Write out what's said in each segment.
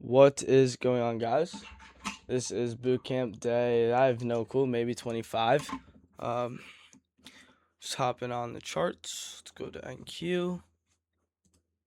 What is going on, guys? This is boot camp day. I have no clue, maybe 25. Um, just hopping on the charts. Let's go to NQ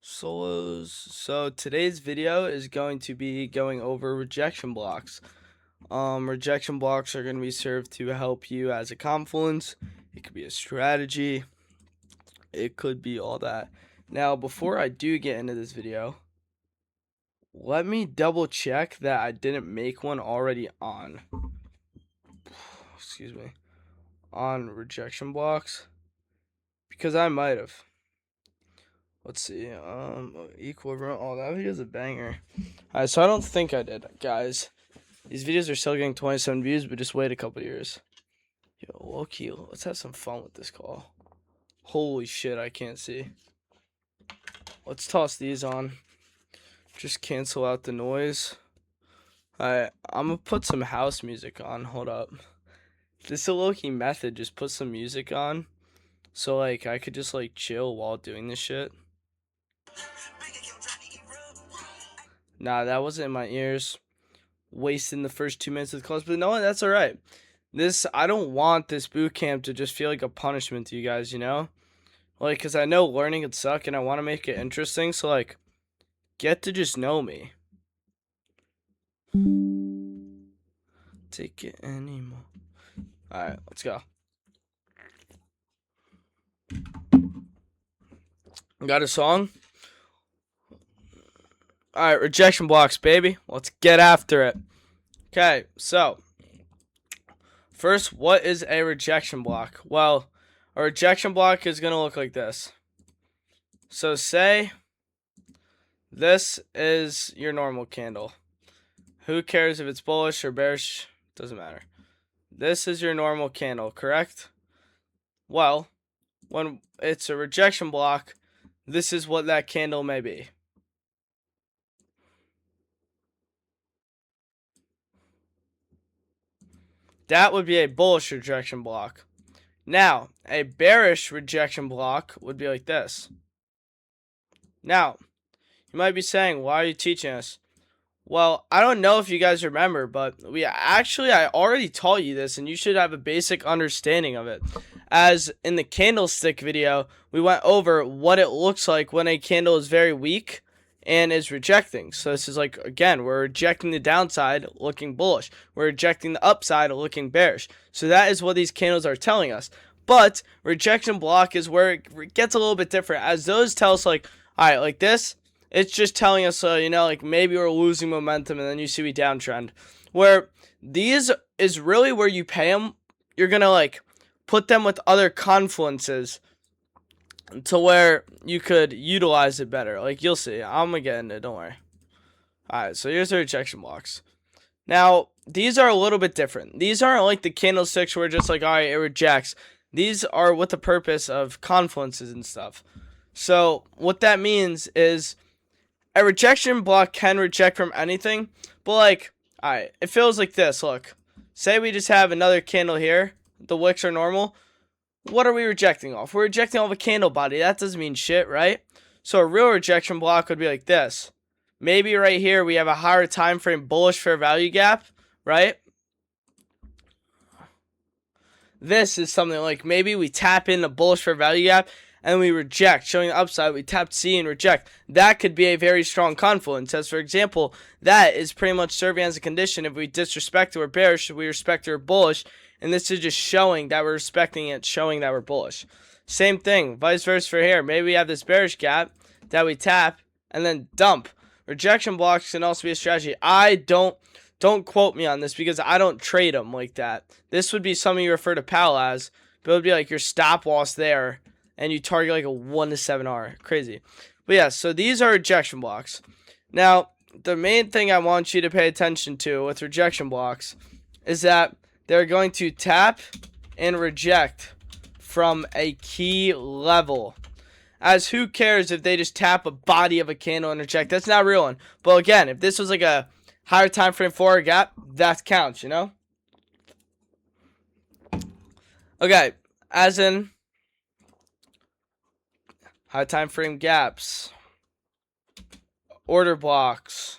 solos. So today's video is going to be going over rejection blocks. Rejection blocks are going to be served to help you as a confluence. It could be a strategy. It could be all that. Now, before I do get into this video, let me double check that I didn't make one already on, excuse me, on rejection blocks, because I might have. Let's see, equilibrium, oh, that video's a banger. Alright, so I don't think I did, guys. These videos are still getting 27 views, but just wait a couple years. Yo, low-key, let's have some fun with this call. Holy shit, I can't see. Let's toss these on. Just cancel out the noise. Alright, I'm gonna put some house music on. Hold up. This is a low-key method. Just put some music on. So, like, I could just, like, chill while doing this shit. Nah, that wasn't in my ears. Wasting the first 2 minutes of the class. But no, that's alright. I don't want this boot camp to just feel like a punishment to you guys, you know? Like, because I know learning could suck and I want to make it interesting. So, like, get to just know me. Take it anymore. Alright, let's go. Got a song? Alright, rejection blocks, baby. Let's get after it. Okay, so first, what is a rejection block? Well, a rejection block is going to look like this. So say this is your normal candle. Who cares if it's bullish or bearish? Doesn't matter. This is your normal candle, correct? Well, when it's a rejection block, this is what that candle may be. That would be a bullish rejection block. Now, a bearish rejection block would be like this. Now, you might be saying, why are you teaching us? Well, I don't know if you guys remember, but I already taught you this, and you should have a basic understanding of it. As in the candlestick video, we went over what it looks like when a candle is very weak and is rejecting. So this is like, again, we're rejecting the downside looking bullish. We're rejecting the upside looking bearish. So that is what these candles are telling us. But rejection block is where it gets a little bit different. As those tell us, like, all right, like this, it's just telling us, you know, like maybe we're losing momentum, and then you see we downtrend. Where these is really where you pay them. You're going to, like, put them with other confluences to where you could utilize it better. Like, you'll see. I'm going to get into it. Don't worry. Alright, so here's the rejection blocks. Now, these are a little bit different. These aren't like the candlesticks where just like, alright, it rejects. These are with the purpose of confluences and stuff. So, what that means is a rejection block can reject from anything. But, like, alright, it feels like this. Look. Say we just have another candle here. The wicks are normal. What are we rejecting off? We're rejecting off a candle body. That doesn't mean shit, right? So a real rejection block would be like this. Maybe right here we have a higher time frame bullish fair value gap, right? This is something like maybe we tap in a bullish fair value gap and we reject, showing the upside. We tap C and reject. That could be a very strong confluence. As for example, that is pretty much serving as a condition. If we disrespect or bearish, we respect or bullish. And this is just showing that we're respecting it, showing that we're bullish. Same thing, vice versa for here. Maybe we have this bearish gap that we tap and then dump. Rejection blocks can also be a strategy. Don't quote me on this because I don't trade them like that. This would be something you refer to PAL as, but it would be like your stop loss there, and you target like a 1 to 7R. Crazy. But yeah, so these are rejection blocks. Now, the main thing I want you to pay attention to with rejection blocks is that they're going to tap and reject from a key level. As who cares if they just tap a body of a candle and reject? That's not a real one. But again, if this was like a higher time frame forward gap, that counts, you know? Okay, as in high time frame gaps, order blocks,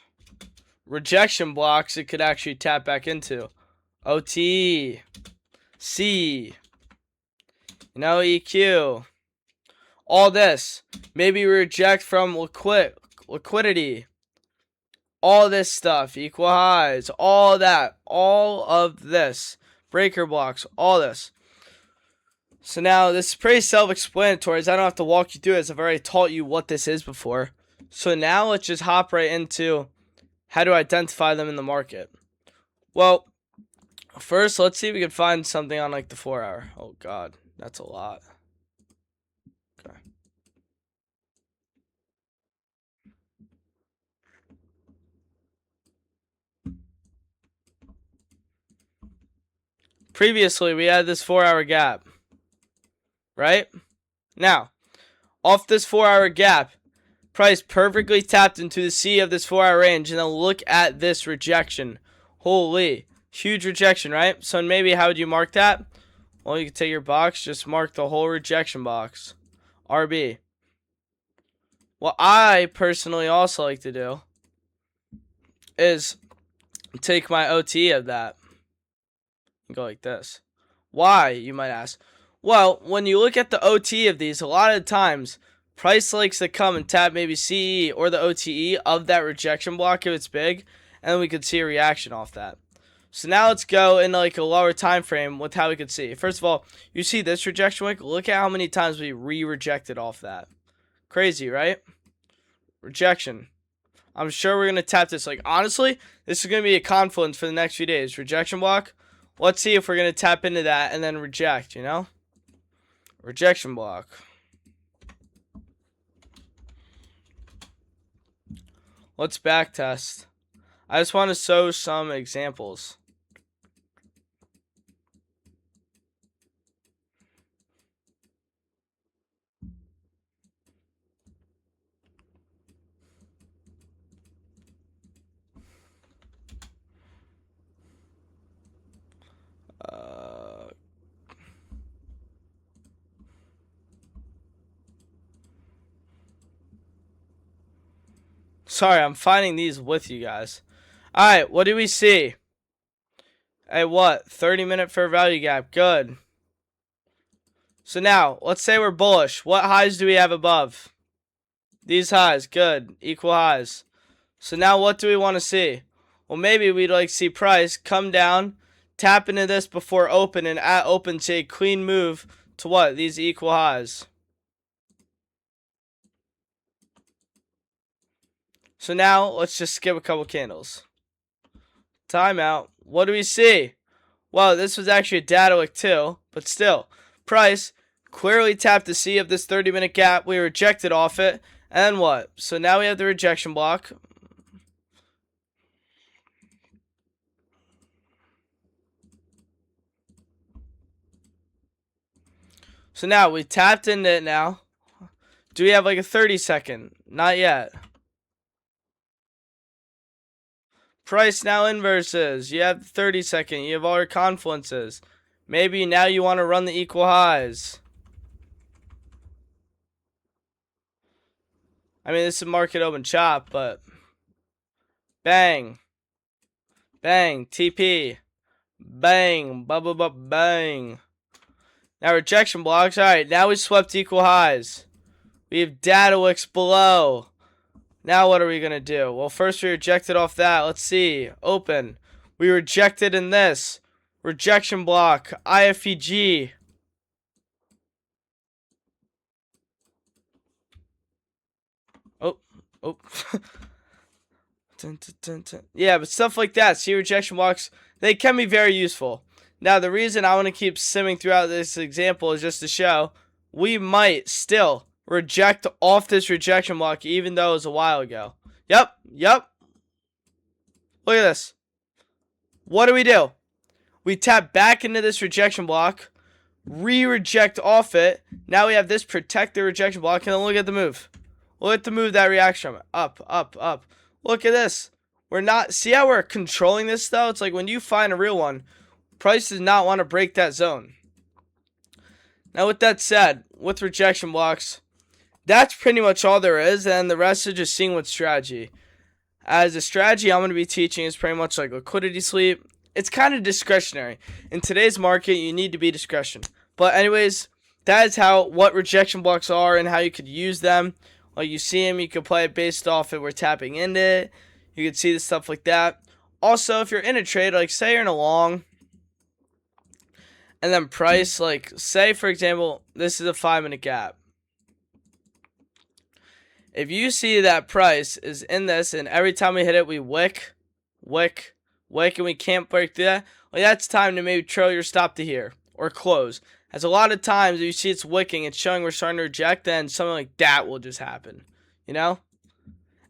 rejection blocks it could actually tap back into. OT, C, EQ, all this. Maybe reject from liquidity. All this stuff, equal highs, all that, all of this. Breaker blocks, all this. So now this is pretty self-explanatory, as I don't have to walk you through it, as I've already taught you what this is before. So now let's just hop right into how to identify them in the market. Well, first let's see if we can find something on like the 4 hour. Oh god, that's a lot. Okay. Previously we had this 4 hour gap, right? Now, off this 4 hour gap, price perfectly tapped into the C of this 4 hour range, and then look at this rejection. Holy, huge rejection, right? So maybe how would you mark that? Well, you can take your box, just mark the whole rejection box. RB. What I personally also like to do is take my OT of that and go like this. Why, you might ask? Well, when you look at the OT of these, a lot of times price likes to come and tap maybe CE or the OTE of that rejection block if it's big, and then we could see a reaction off that. So now let's go into like a lower time frame with how we could see. First of all, you see this rejection wick? Look at how many times we re-rejected off that. Crazy, right? Rejection. I'm sure we're going to tap this. Like, honestly, this is going to be a confluence for the next few days. Rejection block. Let's see if we're going to tap into that and then reject, you know? Rejection block. Let's back test. I just want to show some examples. Sorry, I'm finding these with you guys. Alright, what do we see? Hey, what? 30-minute fair value gap. Good. So now, let's say we're bullish. What highs do we have above? These highs. Good. Equal highs. So now what do we want to see? Well, maybe we'd like to see price come down, tap into this before open, and at open say clean move to what? These equal highs. So now, let's just skip a couple candles. Timeout. What do we see? Well, this was actually a data wick too, but still. Price clearly tapped the C of this 30-minute gap. We rejected off it. And what? So now we have the rejection block. So now we tapped into it now. Do we have like a 30-second? Not yet. Price now inverses. You have the 30-second. You have all your confluences. Maybe now you want to run the equal highs. I mean, this is market open chop, but bang. Bang. TP. Bang. Bang. Now rejection blocks. Alright, now we swept equal highs. We have data wicks below. Now what are we going to do? Well, first we rejected off that. Let's see. Open. We rejected in this. Rejection block. IFEG. Oh. Yeah, but stuff like that. See, rejection blocks, they can be very useful. Now, the reason I want to keep simming throughout this example is just to show we might still reject off this rejection block even though it was a while ago. Yep. Look at this. What do? We tap back into this rejection block, re-reject off it. Now we have this protect the rejection block, and then look at the move. Look at the move that reacts from it. Up. Look at this. We're not, see how we're controlling this though? It's like when you find a real one, price does not want to break that zone. Now with that said, with rejection blocks, that's pretty much all there is, and the rest is just seeing what strategy. as a strategy I'm going to be teaching is pretty much like liquidity sweep. It's kind of discretionary. In today's market, you need to be discretion. But anyways, that is what rejection blocks are and how you could use them. Like you see them, you can play it based off if we're tapping into it. You can see the stuff like that. Also, if you're in a trade, like say you're in a long, and then price, like say for example, this is a 5-minute gap. If you see that price is in this, and every time we hit it, we wick, and we can't break that, well, that's time to maybe trail your stop to here or close. As a lot of times, if you see it's wicking, it's showing we're starting to reject, then something like that will just happen, you know?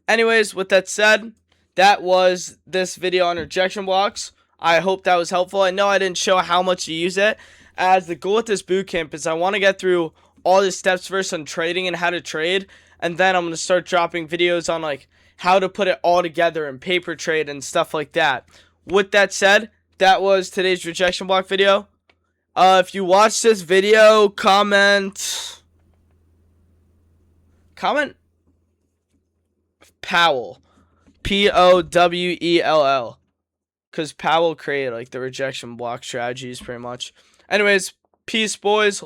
Anyways, with that said, that was this video on rejection blocks. I hope that was helpful. I know I didn't show how much to use it, as the goal with this bootcamp is I want to get through all the steps first on trading and how to trade, and then I'm going to start dropping videos on like how to put it all together in paper trade and stuff like that. With that said, that was today's rejection block video. If you watched this video, comment Powell, Powell, because Powell created like the rejection block strategies pretty much. Anyways, peace, boys.